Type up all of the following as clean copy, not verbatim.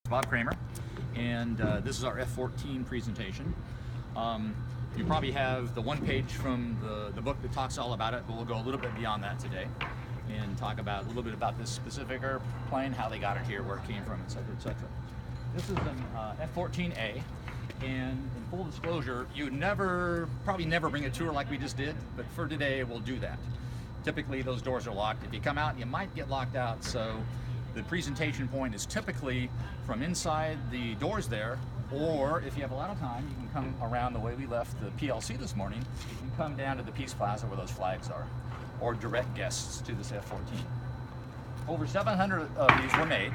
Bob Kramer, and this is our F-14 presentation. You probably have the one page from the book that talks all about it, but we'll go a little bit beyond that today and talk about a little bit about this specific airplane, how they got it here, where it came from, etc., etc. This is an F-14A, and in full disclosure, you probably never bring a tour like we just did, but for today we'll do that. Typically those doors are locked. If you come out, you might get locked out, so the presentation point is typically from inside the doors there, or if you have a lot of time, you can come around the way we left the PLC this morning. You can come down to the Peace Plaza where those flags are, or direct guests to this F-14. Over 700 of these were made,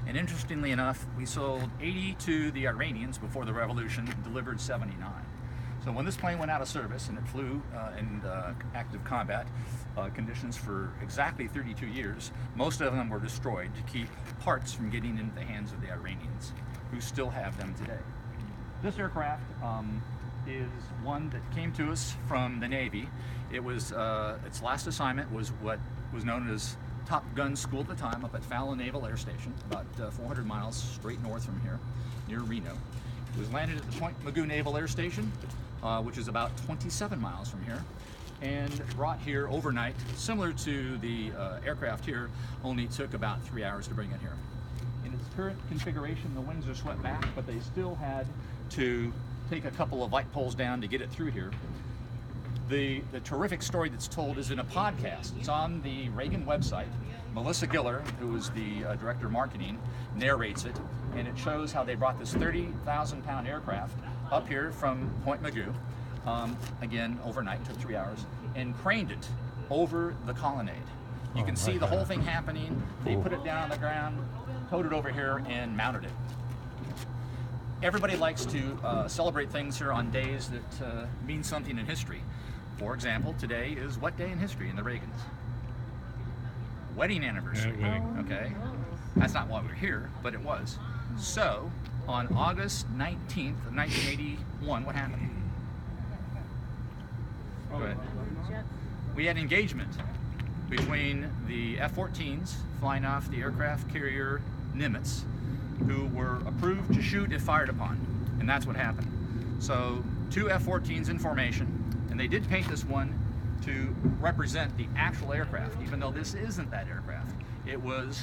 and interestingly enough, we sold 80 to the Iranians before the revolution and delivered 79. So when this plane went out of service and it flew in active combat conditions for exactly 32 years, most of them were destroyed to keep parts from getting into the hands of the Iranians, who still have them today. This aircraft is one that came to us from the Navy. It was its last assignment was what was known as Top Gun School at the time, up at Fallon Naval Air Station, about 400 miles straight north from here, near Reno. It was landed at the Point Mugu Naval Air Station, which is about 27 miles from here, and brought here overnight, similar to the aircraft here, only took about 3 hours to bring it here. In its current configuration, the wings are swept back, but they still had to take a couple of light poles down to get it through here. The terrific story that's told is in a podcast. It's on the Reagan website. Melissa Giller, who is the director of marketing, narrates it, and it shows how they brought this 30,000-pound aircraft up here from Point Mugu, again overnight, took 3 hours, and craned it over the colonnade. You can see the whole thing happening. They put it down on the ground, towed it over here, and mounted it. Everybody likes to celebrate things here on days that mean something in history. For example, today is what day in history in the Reagans? Wedding anniversary. Okay, that's not why we're here, but it was. So, on August 19th of 1981, what happened? Go ahead. We had engagement between the F-14s flying off the aircraft carrier Nimitz, who were approved to shoot if fired upon, and that's what happened. So, two F-14s in formation, and they did paint this one to represent the actual aircraft, even though this isn't that aircraft. It was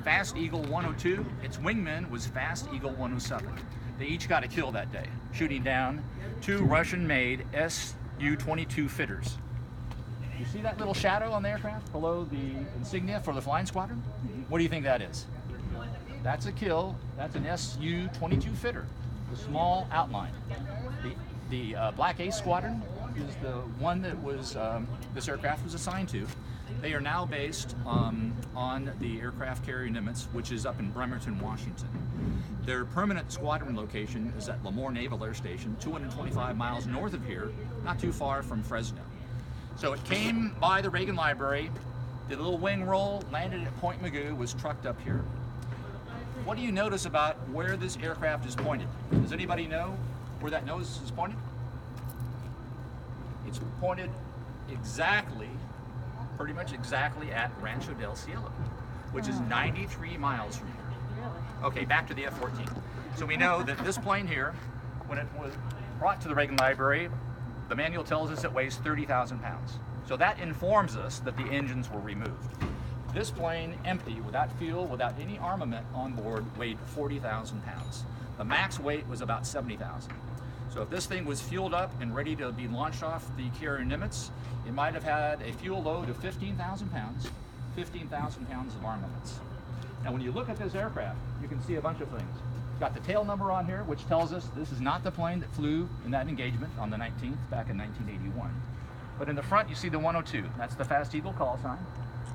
Fast Eagle 102, its wingman was Fast Eagle 107. They each got a kill that day, shooting down two Russian-made Su-22 fitters. You see that little shadow on the aircraft below the insignia for the flying squadron? What do you think that is? That's a kill. That's an Su-22 fitter, the small outline. The Black Ace Squadron is the one that was this aircraft was assigned to. They are now based on the aircraft carrier Nimitz, which is up in Bremerton, Washington. Their permanent squadron location is at Lemoore Naval Air Station, 225 miles north of here, not too far from Fresno. So it came by the Reagan Library, did a little wing roll, landed at Point Mugu, was trucked up here. What do you notice about where this aircraft is pointed? Does anybody know where that nose is pointed? It's pointed exactly, pretty much exactly at Rancho del Cielo, which is 93 miles from here. Okay, back to the F-14. So we know that this plane here, when it was brought to the Reagan Library, the manual tells us it weighs 30,000 pounds. So that informs us that the engines were removed. This plane, empty, without fuel, without any armament on board, weighed 40,000 pounds. The max weight was about 70,000. So if this thing was fueled up and ready to be launched off the carrier Nimitz, it might have had a fuel load of 15,000 pounds, 15,000 pounds of armaments. Now when you look at this aircraft, you can see a bunch of things. It's got the tail number on here, which tells us this is not the plane that flew in that engagement on the 19th back in 1981. But in the front you see the 102, that's the Fast Eagle call sign.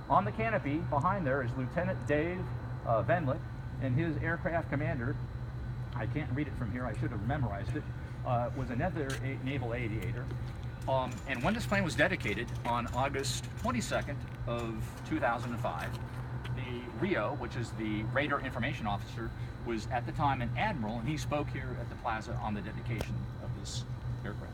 On the canopy behind there is Lieutenant Dave Venlick and his aircraft commander. I can't read it from here, I should have memorized it. Was another naval aviator. And when this plane was dedicated on August 22nd of 2005, the Rio, which is the radar information officer, was at the time an admiral, and he spoke here at the plaza on the dedication of this aircraft.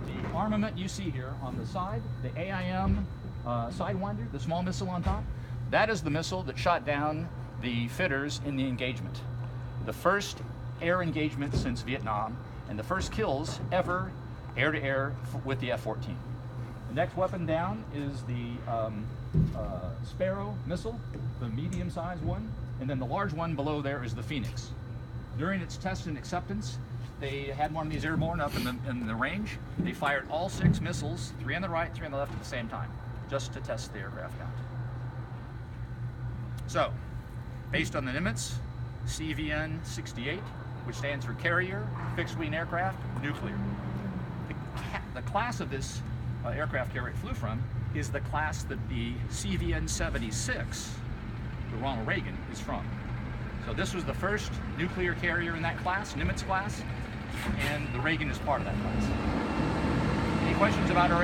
The armament you see here on the side, the AIM Sidewinder, the small missile on top, that is the missile that shot down the fitters in the engagement. The first air engagement since Vietnam, and the first kills ever air-to-air with the F-14. The next weapon down is the Sparrow missile, the medium-sized one, and then the large one below there is the Phoenix. During its test and acceptance, they had one of these airborne up in the range. They fired all 6 missiles, 3 on the right, 3 on the left at the same time, just to test the aircraft out. So, based on the Nimitz, CVN 68, which stands for Carrier, Fixed Wing Aircraft, Nuclear. The class of this aircraft carrier it flew from is the class that the CVN 76, the Ronald Reagan, is from. So this was the first nuclear carrier in that class, Nimitz class, and the Reagan is part of that class. Any questions about our